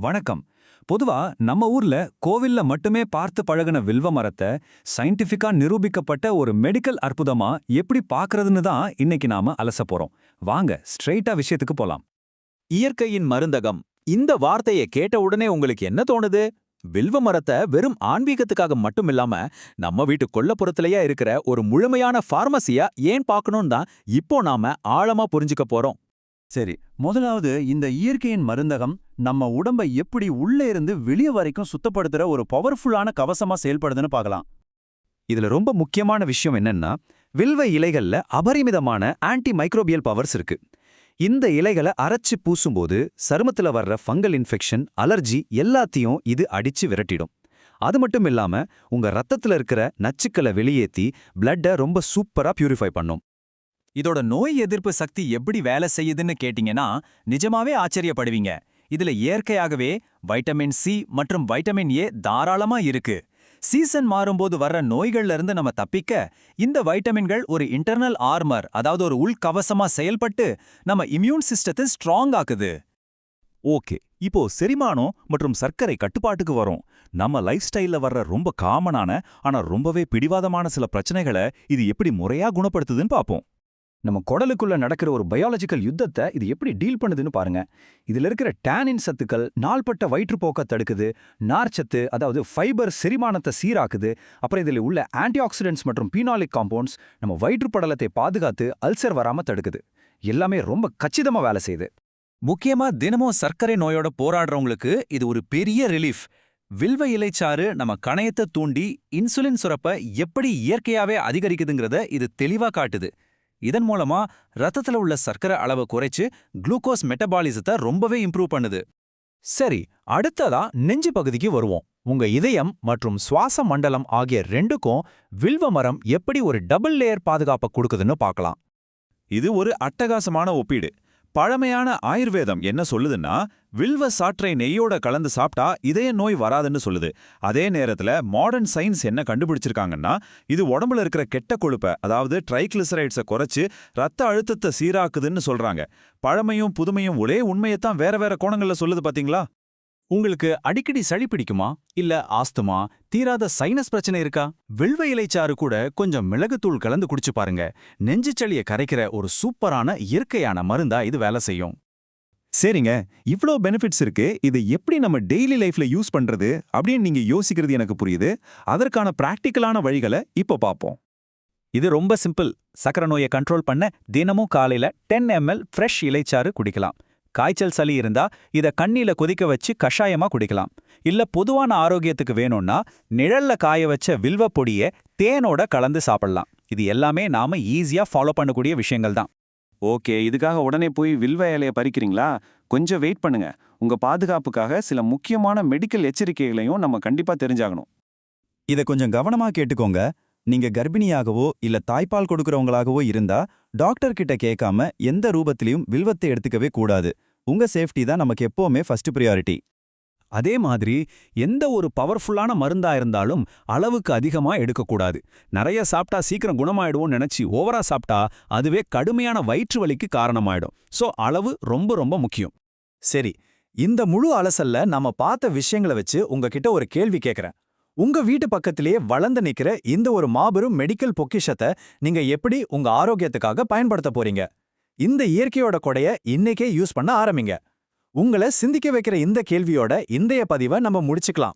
வணக்கம். பொதுவா நம்ம ஊர்ல கோவில்ல மட்டுமே பார்த்து பழகுன வில்வ மரத்தை சயின்டிஃபிக்கா நிரூபிக்கப்பட்ட ஒரு மெடிக்கல் அற்புதமா எப்படி பார்க்கறதுன்னு தான் இன்னைக்கு நாம அலச போறோம். வாங்க ஸ்ட்ரெயிட்டா விஷயத்துக்கு போலாம். இயற்கையின் மருந்தகம். இந்த வார்த்தையை கேட்ட உடனே உங்களுக்கு என்ன தோணுது? வில்வ மரத்தை வெறும் ஆன்மீகத்துக்காக மட்டும் இல்லாம நம்ம வீட்டு கொல்லப்புறத்திலேயே இருக்கிற ஒரு முழுமையான பார்மசியா ஏன் பார்க்கணும் தான் இப்போ நாம ஆழமா புரிஞ்சுக்க போறோம். சரி, முதலாவது இந்த இயற்கையின் மருந்தகம் நம்ம உடம்பை எப்படி உள்ளே இருந்து வெளிய வரைக்கும் சுத்தப்படுத்துற ஒரு பவர்ஃபுல்லான கவசமா செயல்படுதுன்னு பார்க்கலாம். இதுல ரொம்ப முக்கியமான விஷயம் என்னன்னா, வில்வ இலைகள்ல அபரிமிதமான ஆன்டி மைக்ரோபியல் பவர்ஸ் இருக்கு. இந்த இலைகளை அரைச்சு பூசும்போது சருமத்துல வர்ற ஃபங்கல் இன்ஃபெக்ஷன், அலர்ஜி எல்லாத்தையும் இது அடிச்சு விரட்டிடும். அது மட்டும் இல்லாம உங்க ரத்தத்துல இருக்கிற நச்சுக்களை வெளியேத்தி பிளட்டை ரொம்ப சூப்பரா பியூரிஃபை பண்ணும். இதோட நோய் எதிர்ப்பு சக்தி எப்படி வேலை செய்யுதுன்னு கேட்டிங்கன்னா நிஜமாவே ஆச்சரியப்படுவீங்க. இதுல இயற்கையாகவே வைட்டமின் சி மற்றும் வைட்டமின் ஏ தாராளமா இருக்கு. சீசன் மாறும்போது வர்ற நோய்கள்ல இருந்து நம்ம தப்பிக்க இந்த வைட்டமின்கள் ஒரு இன்டர்னல் ஆர்மர், அதாவது ஒரு உள்கவசமா செயல்பட்டு நம்ம இம்யூன் சிஸ்டத்தை ஸ்ட்ராங் ஆக்குது. ஓகே, இப்போ செரிமானம் மற்றும் சர்க்கரை கட்டுப்பாட்டுக்கு வரும். நம்ம லைஃப் ஸ்டைல்ல வர்ற ரொம்ப காமனான ஆனா ரொம்பவே பிடிவாதமான சில பிரச்சனைகளை இது எப்படி முறையா குணப்படுத்துதுன்னு பாப்போம். நம்ம குடலுக்குள்ள நடக்கிற ஒரு பயாலஜிக்கல் யுத்தத்தை இது எப்படி டீல் பண்ணுதுன்னு பாருங்க. இதுல இருக்கிற டேனின் சத்துக்கள் நாள்பட்ட வயிற்றுப்போக்க தடுக்குது, நார்ச்சத்து அதாவது ஃபைபர் செரிமானத்தை சீராக்குது, அப்புறம் இதில் உள்ள ஆன்டிஆக்சிடென்ட்ஸ் மற்றும் பீனாலிக் காம்பவுண்ட்ஸ் நம்ம வயிற்றுப்படலத்தை பாதுகாத்து அல்சர் வராம தடுக்குது. எல்லாமே ரொம்ப கச்சிதமா வேலை செய்யுது. முக்கியமா தினமும் சர்க்கரை நோயோட போராடுறவங்களுக்கு இது ஒரு பெரிய ரிலீஃப். வில்வ இலைச்சாறு நம்ம கணையத்தை தூண்டி இன்சுலின் சுரப்ப எப்படி இயற்கையாவே அதிகரிக்குதுங்கிறத இது தெளிவா காட்டுது. இதன் மூலமா ரத்தத்துல உள்ள சர்க்கரை அளவை குறைச்சு குளுக்கோஸ் மெட்டபாலிசத்தை ரொம்பவே இம்ப்ரூவ் பண்ணுது. சரி, அடுத்ததா நெஞ்சு பகுதிக்கு வருவோம். உங்க இதயம் மற்றும் சுவாச மண்டலம் ஆகிய ரெண்டுக்கும் வில்வ மரம் எப்படி ஒரு டபுள் லேயர் பாதுகாப்பை கொடுக்குதுன்னு பார்க்கலாம். இது ஒரு அட்டகாசமான ஒப்பீடு. பழமையான ஆயுர்வேதம் என்ன சொல்லுதுன்னா, வில்வ சாற்றை நெய்யோட கலந்து சாப்பிட்டா இதய நோய் வராதுன்னு சொல்லுது. அதே நேரத்துல மாடர்ன் சயின்ஸ் என்ன கண்டுபிடிச்சிருக்காங்கன்னா, இது உடம்புல இருக்கிற கெட்ட கொழுப்பை, அதாவது ட்ரைக்ளிசரைட்ஸை குறைச்சு ரத்த அழுத்தத்தை சீராக்குதுன்னு சொல்றாங்க. பழமையும் புதுமையும் ஒரே உண்மையைத்தான் வேற வேற கோணங்கள்ல சொல்லுது பாத்தீங்களா? உங்களுக்கு அடிக்கடி சளி பிடிக்குமா? இல்ல ஆஸ்துமா, தீராத சைனஸ் பிரச்சனை இருக்கா? வில்வ இலைச்சாறு கூட கொஞ்சம் மிளகுத்தூள் கலந்து குடிச்சு பாருங்க. நெஞ்சு சளியை கரைக்கிற ஒரு சூப்பரான இயற்கையான மருந்தா இது வேலை செய்யும். சரிங்க, இவ்ளோ பெனிஃபிட்ஸ் இருக்கு. இது எப்படி நம்ம டெய்லி லைஃப்ல யூஸ் பண்றது அப்படின்னு நீங்க யோசிக்கிறது எனக்கு புரியுது. அதற்கான பிராக்டிக்கலான வழிகளை இப்போ பார்ப்போம். இது ரொம்ப சிம்பிள். சக்கரை நோயை கண்ட்ரோல் பண்ண தினமும் காலையில 10 ml ஃப்ரெஷ் இலைச்சாறு குடிக்கலாம். காய்ச்சல் சளி இருந்தா இத கண்ணில கொதிக்க வச்சு கஷாயமா குடிக்கலாம். இல்ல பொதுவான ஆரோக்கியத்துக்கு வேணும்னா நிழல்ல காய வச்ச வில்வ பொடியை தேனோட கலந்து சாப்பிடலாம். இது எல்லாமே நாம ஈஸியா ஃபாலோ பண்ணக்கூடிய விஷயங்கள் தான். ஓகே, இதுக்காக உடனே போய் வில்வ இலைய பறிக்கிறீங்களா? கொஞ்சம் வெயிட் பண்ணுங்க. உங்க பாதுகாப்புக்காக சில முக்கியமான மெடிக்கல் எச்சரிக்கைகளையும் நம்ம கண்டிப்பா தெரிஞ்சாகணும். இதை கொஞ்சம் கவனமா கேட்டுக்கோங்க. நீங்க கர்ப்பிணியாகவோ இல்ல தாய்ப்பால் கொடுக்கறவங்களாகவோ இருந்தா டாக்டர் கிட்ட கேட்காம எந்த ரூபத்திலையும் வில்வத்தை எடுத்துக்கவே கூடாது. உங்க சேஃப்டி தான் நமக்கு எப்பவுமே ஃபர்ஸ்ட் பிரியாரிட்டி. அதே மாதிரி எந்த ஒரு பவர்ஃபுல்லான மருந்தா இருந்தாலும் அளவுக்கு அதிகமா எடுக்கக்கூடாது. நிறைய சாப்பிட்டா சீக்கிரம் குணமாயிடுவோம்னு நினைச்சு ஓவரா சாப்பிட்டா அதுவே கடுமையான வயிற்று வலிக்கு காரணமாயிடும். சோ அளவு ரொம்ப ரொம்ப முக்கியம். சரி, இந்த முழு அலசல்ல நாம பார்த்த விஷயங்களை வச்சு உங்ககிட்ட ஒரு கேள்வி கேட்கறேன். உங்க வீட்டு பக்கத்திலேயே வளர்ந்து நிக்கிற இந்த ஒரு மாபெரும் மெடிக்கல் பொக்கிஷத்தை நீங்க எப்படி உங்க ஆரோக்கியத்துக்காக பயன்படுத்த போறீங்க? இந்த இயற்கையோட கொடைய இன்னைக்கே யூஸ் பண்ண ஆரம்பிங்க. உங்களை சிந்திக்க வைக்கிற இந்த கேள்வியோட இன்றைய பதிவை நம்ம முடிச்சுக்கலாம்.